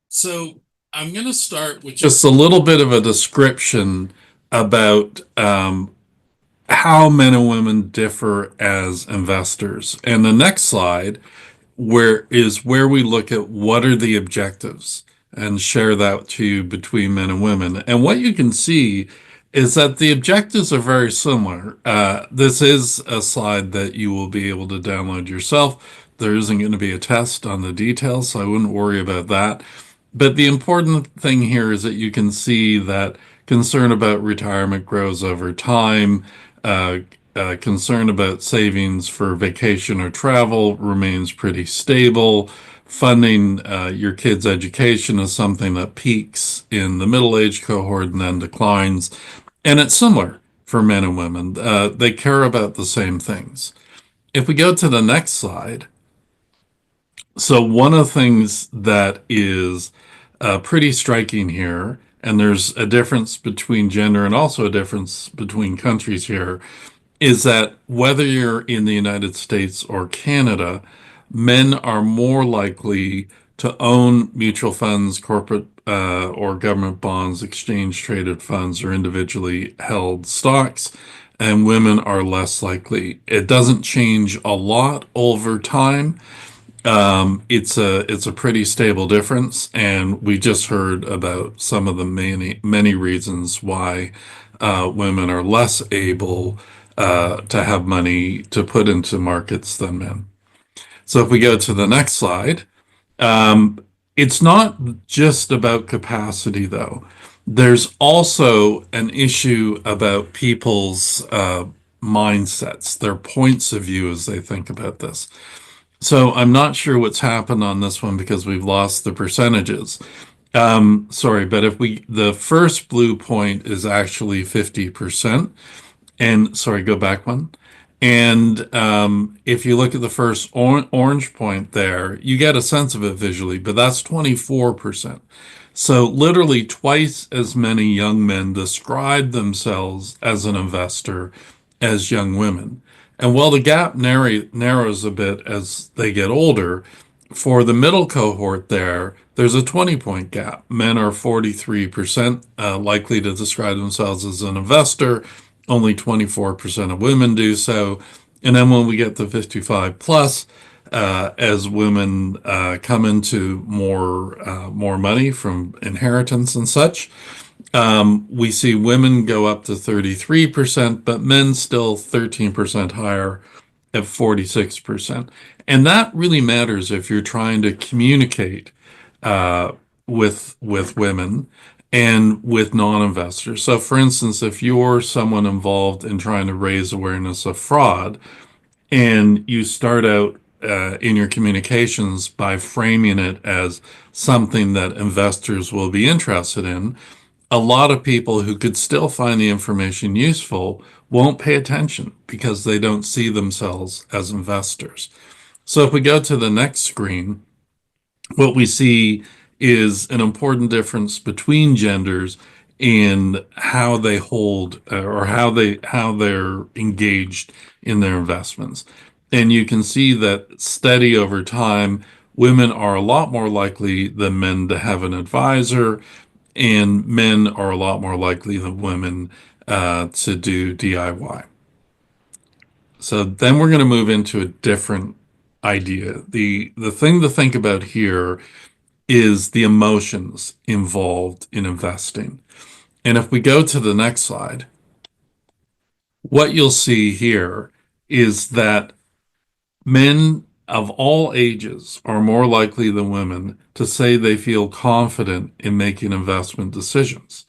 So I'm going to start with just a little bit of a description about how men and women differ as investors. And the next slide where we look at what are the objectives and share that to you between men and women. And what you can see is that the objectives are very similar. This is a slide that you will be able to download yourself. There isn't going to be a test on the details, so I wouldn't worry about that. But the important thing here is that you can see that concern about retirement grows over time. Concern about savings for vacation or travel remains pretty stable. Funding your kids' education is something that peaks in the middle-age cohort and then declines. And it's similar for men and women. They care about the same things. If we go to the next slide, so one of the things that is pretty striking here, and there's a difference between gender and also a difference between countries here, is that whether you're in the United States or Canada, men are more likely to own mutual funds, corporate or government bonds, exchange traded funds, or individually held stocks, and women are less likely. It doesn't change a lot over time. It's a pretty stable difference, and we just heard about some of the many reasons why women are less able to have money to put into markets than men. So if we go to the next slide, it's not just about capacity, though. There's also an issue about people's mindsets, their points of view as they think about this. So I'm not sure what's happened on this one because we've lost the percentages. Sorry, but the first blue point is actually 50%. And sorry, go back one. And if you look at the first orange point there, you get a sense of it visually, but that's 24%. So literally twice as many young men describe themselves as an investor as young women. And while the gap narrows a bit as they get older, for the middle cohort there's a 20-point gap. Men are 43% likely to describe themselves as an investor. Only 24% of women do so. And then when we get to 55 plus, as women come into more money from inheritance and such, we see women go up to 33%, but men still 13% higher at 46%. And that really matters if you're trying to communicate uh, with women and with non-investors. So, for instance, if you're someone involved in trying to raise awareness of fraud, and you start out in your communications by framing it as something that investors will be interested in, a lot of people who could still find the information useful won't pay attention because they don't see themselves as investors. So if we go to the next screen, what we see is an important difference between genders in how they hold or how they're engaged in their investments. And you can see that steady over time, women are a lot more likely than men to have an advisor, and men are a lot more likely than women to do DIY. So then we're going to move into a different idea. The thing to think about here is the emotions involved in investing. And if we go to the next slide, what you'll see here is that men of all ages are more likely than women to say they feel confident in making investment decisions.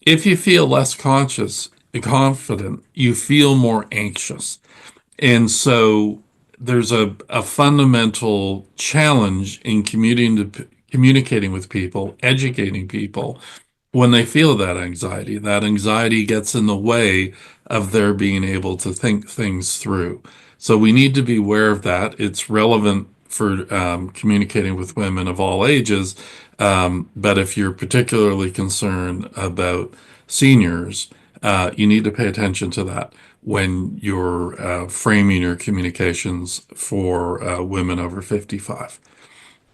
If you feel less confident, you feel more anxious. And so there's a fundamental challenge in communicating with people, educating people when they feel that anxiety. That anxiety gets in the way of their being able to think things through. So we need to be aware of that. It's relevant for communicating with women of all ages. But if you're particularly concerned about seniors, you need to pay attention to that when you're framing your communications for women over 55.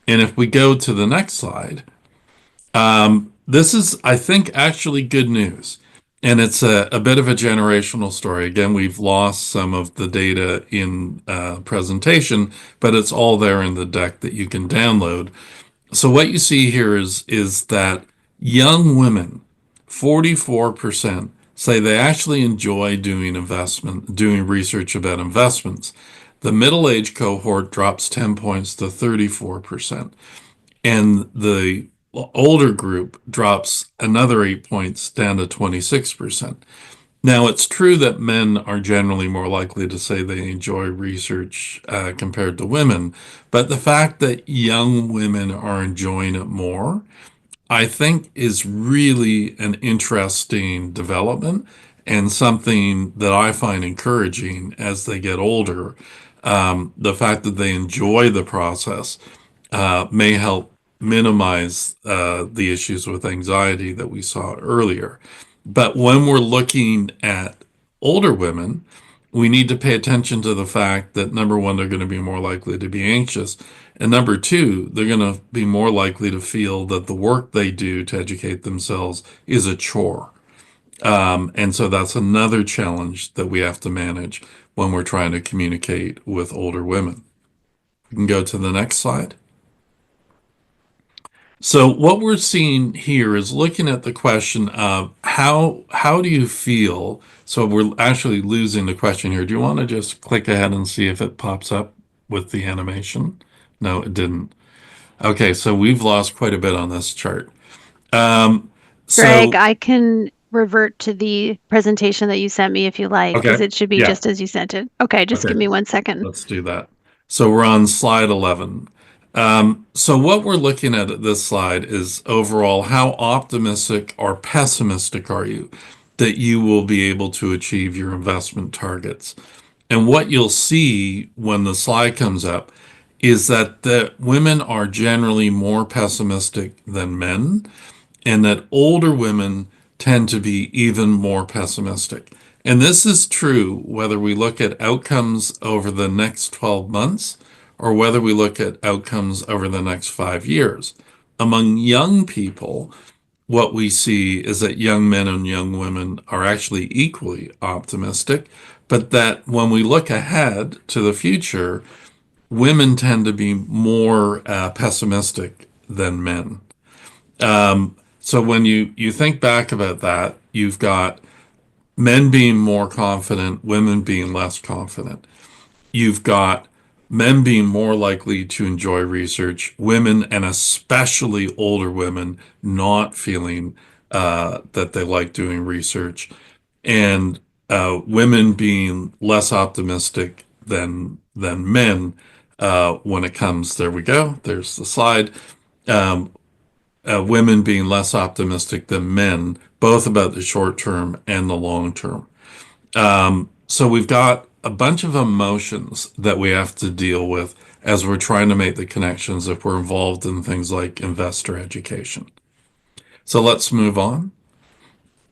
And if we go to the next slide, this is, I think, actually good news. And it's a bit of a generational story. Again, we've lost some of the data in presentation, but it's all there in the deck that you can download. So what you see here is that young women, 44%, say they actually enjoy doing research about investments. The middle-age cohort drops 10 points to 34%. And the older group drops another 8 points down to 26%. Now, it's true that men are generally more likely to say they enjoy research compared to women, but the fact that young women are enjoying it more, I think, is really an interesting development and something that I find encouraging as they get older. The fact that they enjoy the process may help minimize the issues with anxiety that we saw earlier. But when we're looking at older women, we need to pay attention to the fact that number one, they're going to be more likely to be anxious. And number two, they're going to be more likely to feel that the work they do to educate themselves is a chore. And so that's another challenge that we have to manage when we're trying to communicate with older women. We can go to the next slide. So what we're seeing here is looking at the question of how do you feel? So we're actually losing the question here. Do you want to just click ahead and see if it pops up with the animation? No, it didn't. Okay, so we've lost quite a bit on this chart. Greg, So I can revert to the presentation that you sent me if you like, because okay, it should be yeah, just as you sent it. Okay, just okay. give me 1 second. Let's do that. So we're on slide 11. So what we're looking at this slide is overall, how optimistic or pessimistic are you that you will be able to achieve your investment targets? And what you'll see when the slide comes up is that the women are generally more pessimistic than men, and that older women tend to be even more pessimistic. And this is true whether we look at outcomes over the next 12 months or whether we look at outcomes over the next 5 years. Among young people, what we see is that young men and young women are actually equally optimistic, but that when we look ahead to the future, women tend to be more pessimistic than men. So when you think back about that, you've got men being more confident, women being less confident. You've got men being more likely to enjoy research, women and especially older women not feeling that they like doing research, and women being less optimistic than men when it comes. There we go. There's the slide. Um, women being less optimistic than men, both about the short term and the long term. So we've got a bunch of emotions that we have to deal with as we're trying to make the connections if we're involved in things like investor education. So let's move on.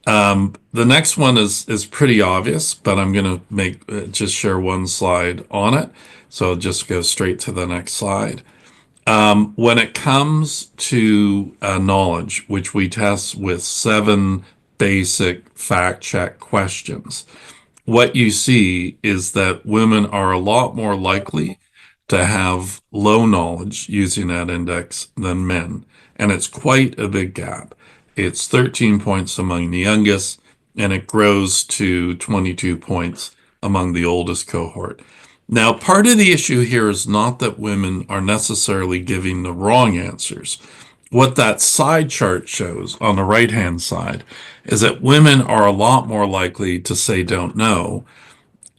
The next one is pretty obvious, but I'm going to make just share one slide on it. So I'll just go straight to the next slide. When it comes to knowledge, which we test with 7 basic fact check questions, what you see is that women are a lot more likely to have low knowledge using that index than men. And it's quite a big gap. It's 13 points among the youngest, and it grows to 22 points among the oldest cohort. Now, part of the issue here is not that women are necessarily giving the wrong answers. What that side chart shows on the right-hand side is that women are a lot more likely to say don't know.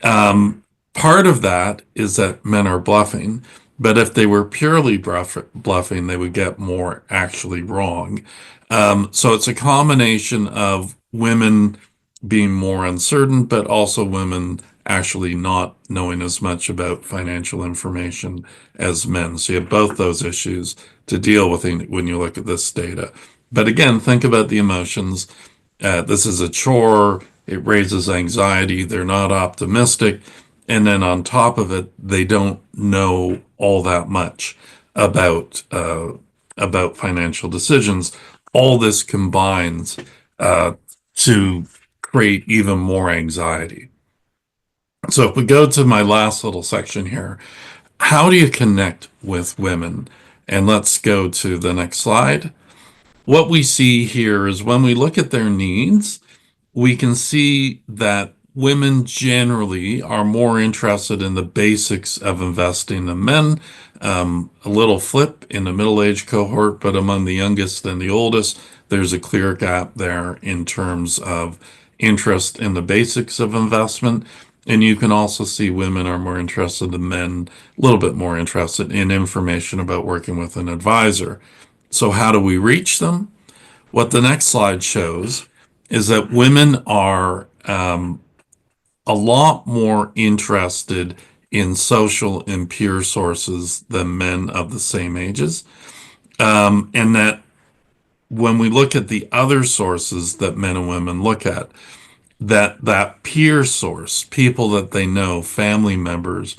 Part of that is that men are bluffing, but if they were purely bluffing, they would get more actually wrong. So it's a combination of women being more uncertain, but also women actually not knowing as much about financial information as men. So you have both those issues to deal with when you look at this data. But again, think about the emotions. This is a chore. It raises anxiety. They're not optimistic. And then on top of it, they don't know all that much about financial decisions. All this combines to create even more anxiety. So if we go to my last little section here, how do you connect with women? And let's go to the next slide. What we see here is when we look at their needs, we can see that women generally are more interested in the basics of investing than men. A little flip in the middle-aged cohort, but among the youngest and the oldest, there's a clear gap there in terms of interest in the basics of investment. And you can also see women are more interested than men, a little bit more interested in information about working with an advisor. So how do we reach them? What the next slide shows is that women are a lot more interested in social and peer sources than men of the same ages. And that when we look at the other sources that men and women look at, that peer source, people that they know, family members,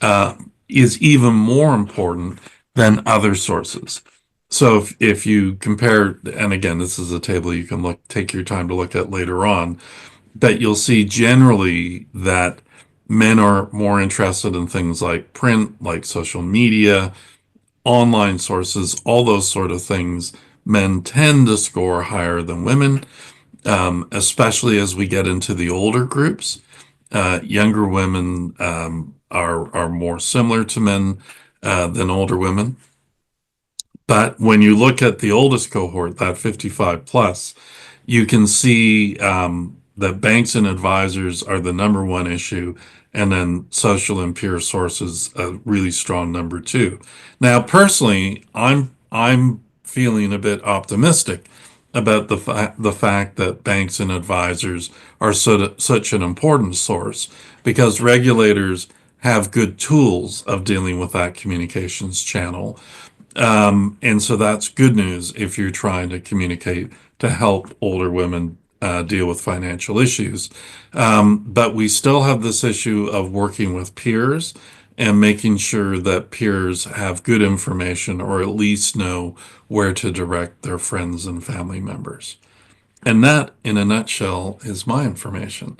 uh, is even more important than other sources. So if you compare, and again, this is a table you can take your time to look at later on, that you'll see generally that men are more interested in things like print, like social media, online sources, all those sort of things. Men tend to score higher than women, especially as we get into the older groups. Younger women are more similar to men than older women. But when you look at the oldest cohort, that 55 plus, you can see that banks and advisors are the number one issue, and then social and peer sources a really strong number two. Now, personally, I'm feeling a bit optimistic about the fact that banks and advisors are such an important source because regulators have good tools of dealing with that communications channel. And so that's good news if you're trying to communicate to help older women deal with financial issues. But we still have this issue of working with peers and making sure that peers have good information or at least know where to direct their friends and family members. And that, in a nutshell, is my information.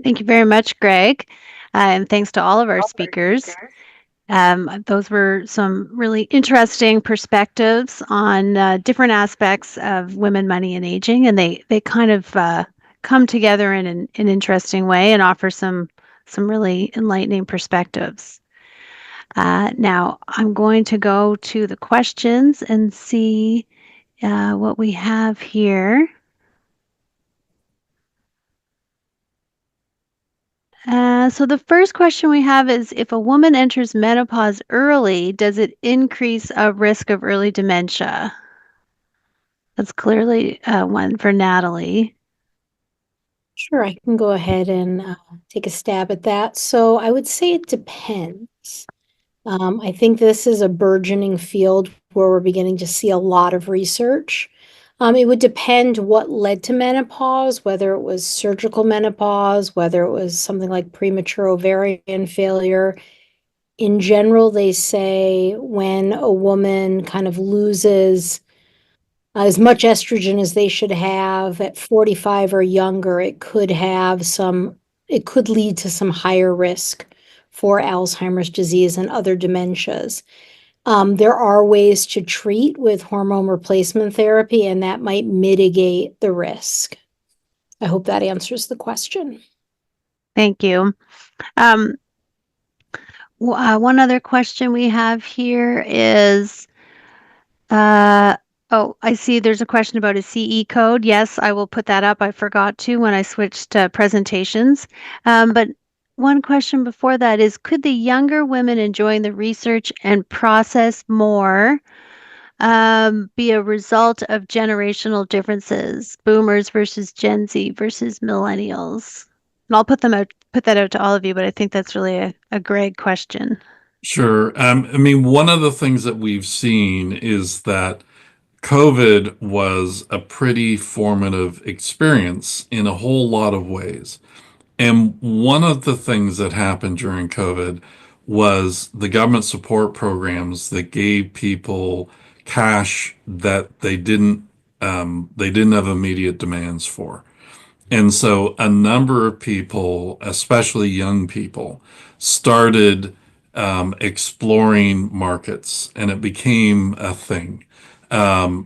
Thank you very much, Greg. And thanks to all of our speakers. Those were some really interesting perspectives on different aspects of women, money, and aging, and they kind of come together in an interesting way and offer some really enlightening perspectives. Now, I'm going to go to the questions and see what we have here. So the first question we have is, if a woman enters menopause early, does it increase a risk of early dementia? That's clearly one for Natalie. Sure, I can go ahead and take a stab at that. So I would say it depends. I think this is a burgeoning field where we're beginning to see a lot of research. It would depend what led to menopause, whether it was surgical menopause, whether it was something like premature ovarian failure. In general, they say when a woman kind of loses as much estrogen as they should have at 45 or younger, it could lead to some higher risk for Alzheimer's disease and other dementias. There are ways to treat with hormone replacement therapy, and that might mitigate the risk. I hope that answers the question. Thank you. One other question we have here is, oh, I see there's a question about a CE code. Yes, I will put that up. I forgot to when I switched to presentations. But one question before that is, could the younger women enjoying the research and process more be a result of generational differences, boomers versus Gen Z versus millennials? And I'll put that out to all of you, but I think that's really a Greg question. Sure. I mean, one of the things that we've seen is that COVID was a pretty formative experience in a whole lot of ways. And one of the things that happened during COVID was the government support programs that gave people cash that they didn't have immediate demands for. And so a number of people, especially young people, started exploring markets, and it became a thing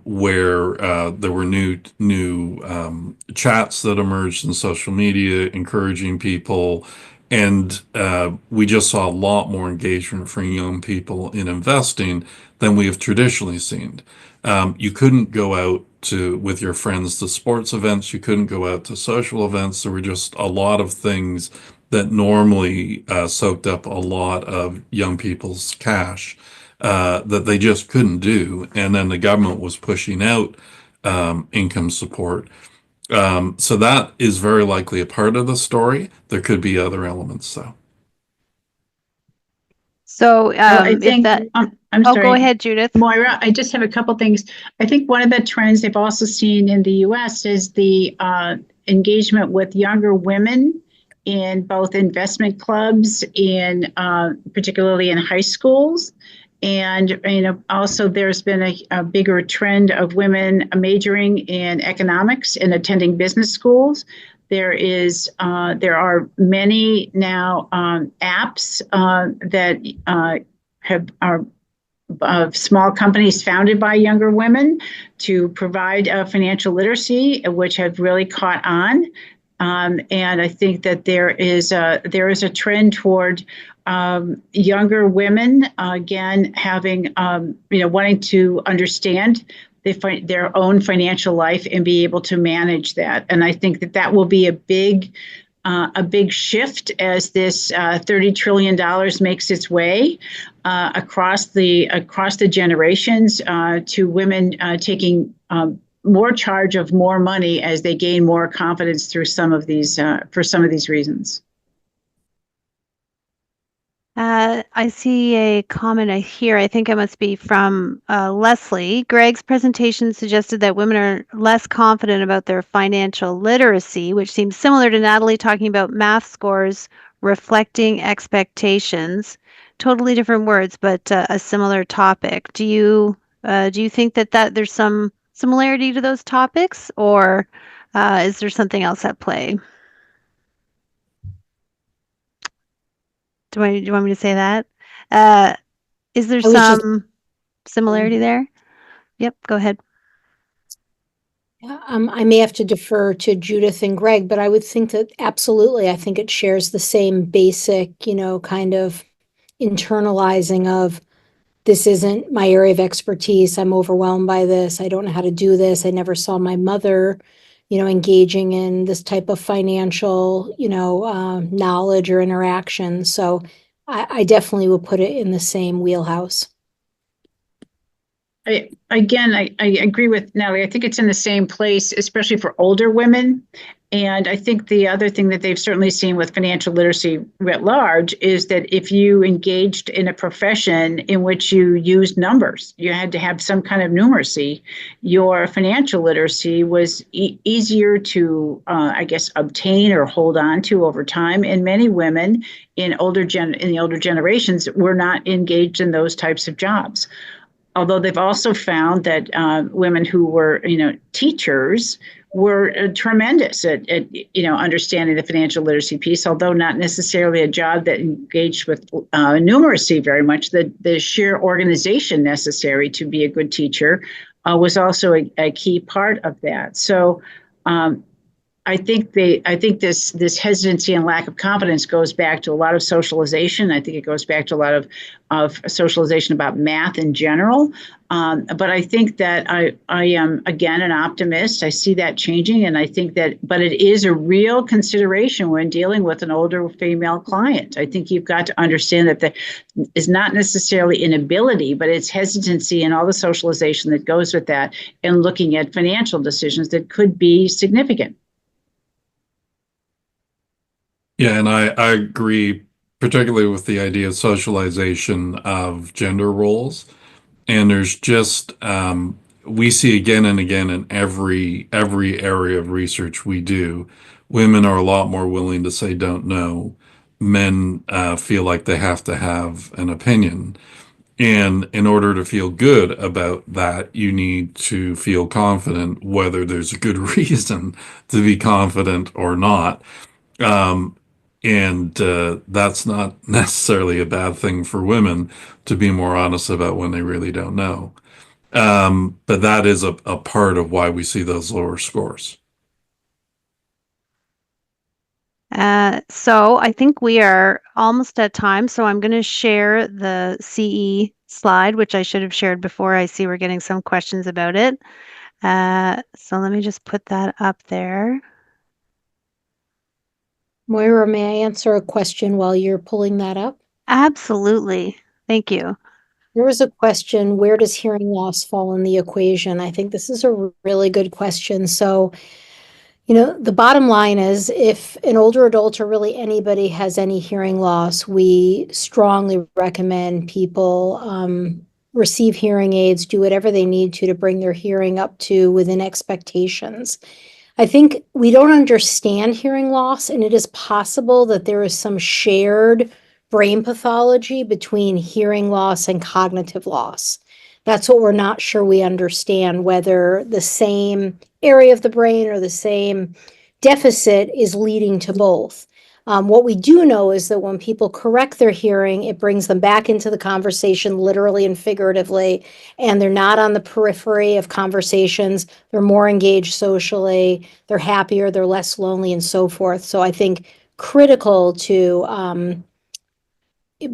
where there were new chats that emerged in social media, encouraging people, and we just saw a lot more engagement from young people in investing than we have traditionally seen. You couldn't go out with your friends to sports events. You couldn't go out to social events. There were just a lot of things that normally soaked up a lot of young people's cash that they just couldn't do. And then the government was pushing out income support. So that is very likely a part of the story. There could be other elements, though. So I if think, that, I'm oh, sorry. go ahead, Judith. Moira, I just have a couple things. I think one of the trends they've also seen in the US is the engagement with younger women in both investment clubs, in particularly in high schools. And also there's been a bigger trend of women majoring in economics and attending business schools. There are many now apps that are of small companies founded by younger women to provide financial literacy, which have really caught on. And I think that there is a trend toward younger women again having wanting to understand their own financial life and be able to manage that. And I think that will be a big shift as this $30 trillion makes its way across the generations to women taking more charge of more money as they gain more confidence through some of these for some of these reasons. I see a comment here. I think it must be from Leslie. Greg's presentation suggested that women are less confident about their financial literacy, which seems similar to Natalie talking about math scores reflecting expectations. Totally different words, but a similar topic. Do you think that there's some similarity to those topics, or is there something else at play? Do you want me to say that? Is there I was just, some similarity there? Yep, go ahead. I may have to defer to Judith and Greg, but I would think that absolutely, I think it shares the same basic, kind of internalizing of this isn't my area of expertise. I'm overwhelmed by this. I don't know how to do this. I never saw my mother, engaging in this type of financial, knowledge or interaction. So I definitely would put it in the same wheelhouse. I agree with Natalie. I think it's in the same place, especially for older women. And I think the other thing that they've certainly seen with financial literacy writ large is that if you engaged in a profession in which you used numbers, you had to have some kind of numeracy, your financial literacy was easier to, obtain or hold on to over time. And many women in the older generations were not engaged in those types of jobs. Although they've also found that women who were, teachers were tremendous at understanding the financial literacy piece, although not necessarily a job that engaged with numeracy very much. The sheer organization necessary to be a good teacher was also a key part of that. So I think this hesitancy and lack of confidence goes back to a lot of socialization. I think it goes back to a lot of socialization about math in general. But I think that I am again an optimist. I see that changing, and I think but it is a real consideration when dealing with an older female client. I think you've got to understand that there is not necessarily inability, but it's hesitancy and all the socialization that goes with that, and looking at financial decisions that could be significant. Yeah, and I agree, particularly with the idea of socialization of gender roles. And there's just we see again and again in every area of research we do, women are a lot more willing to say don't know. Men feel like they have to have an opinion. And in order to feel good about that, you need to feel confident, whether there's a good reason to be confident or not. Um, and that's not necessarily a bad thing for women to be more honest about when they really don't know. But that is a part of why we see those lower scores. So I think we are almost at time. So I'm going to share the CE slide, which I should have shared before. I see we're getting some questions about it. So let me just put that up there. Moira, may I answer a question while you're pulling that up? Absolutely. Thank you. There was a question, where does hearing loss fall in the equation? I think this is a really good question. So, The bottom line is if an older adult or really anybody has any hearing loss, we strongly recommend people receive hearing aids, do whatever they need to bring their hearing up to within expectations. I think we don't understand hearing loss, and it is possible that there is some shared brain pathology between hearing loss and cognitive loss. That's what we're not sure we understand, whether the same area of the brain or the same deficit is leading to both. What we do know is that when people correct their hearing, it brings them back into the conversation, literally and figuratively, and they're not on the periphery of conversations. They're more engaged socially, they're happier, they're less lonely, and so forth. So I think critical to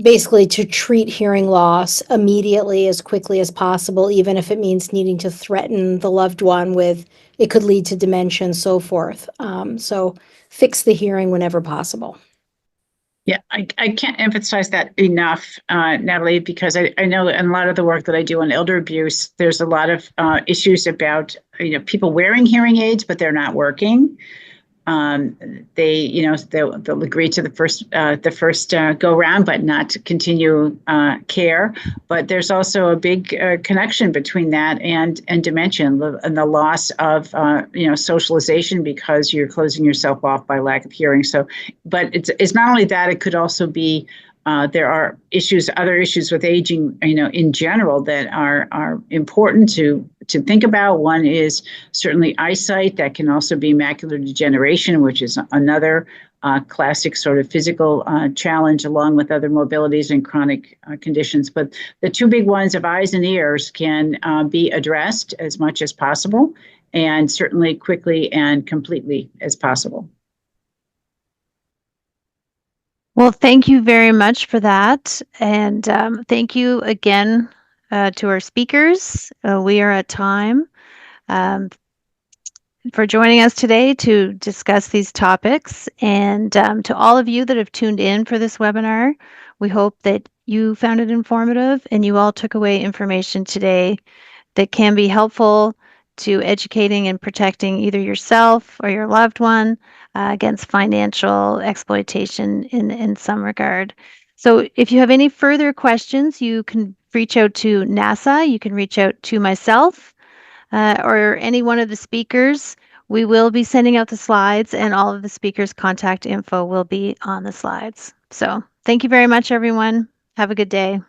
basically to treat hearing loss immediately as quickly as possible, even if it means needing to threaten the loved one with it could lead to dementia and so forth. So fix the hearing whenever possible. Yeah, I can't emphasize that enough, Natalie, because I know in a lot of the work that I do on elder abuse, there's a lot of issues about people wearing hearing aids, but they're not working. They'll agree to the first go round, but not to continue care. But there's also a big connection between that and dementia and the loss of socialization because you're closing yourself off by lack of hearing. So, but it's not only that; it could also be there are other issues with aging, in general that are important to think about. One is certainly eyesight. That can also be macular degeneration, which is another classic sort of physical challenge, along with other mobilities and chronic conditions. But the two big ones of eyes and ears can be addressed as much as possible, and certainly quickly and completely as possible. Well, thank you very much for that. And thank you again to our speakers. We are at time for joining us today to discuss these topics. And to all of you that have tuned in for this webinar, we hope that you found it informative and you all took away information today that can be helpful to educating and protecting either yourself or your loved one against financial exploitation in some regard. So if you have any further questions, you can reach out to NASAA, you can reach out to myself or any one of the speakers. We will be sending out the slides, and all of the speakers' contact info will be on the slides. So thank you very much, everyone. Have a good day.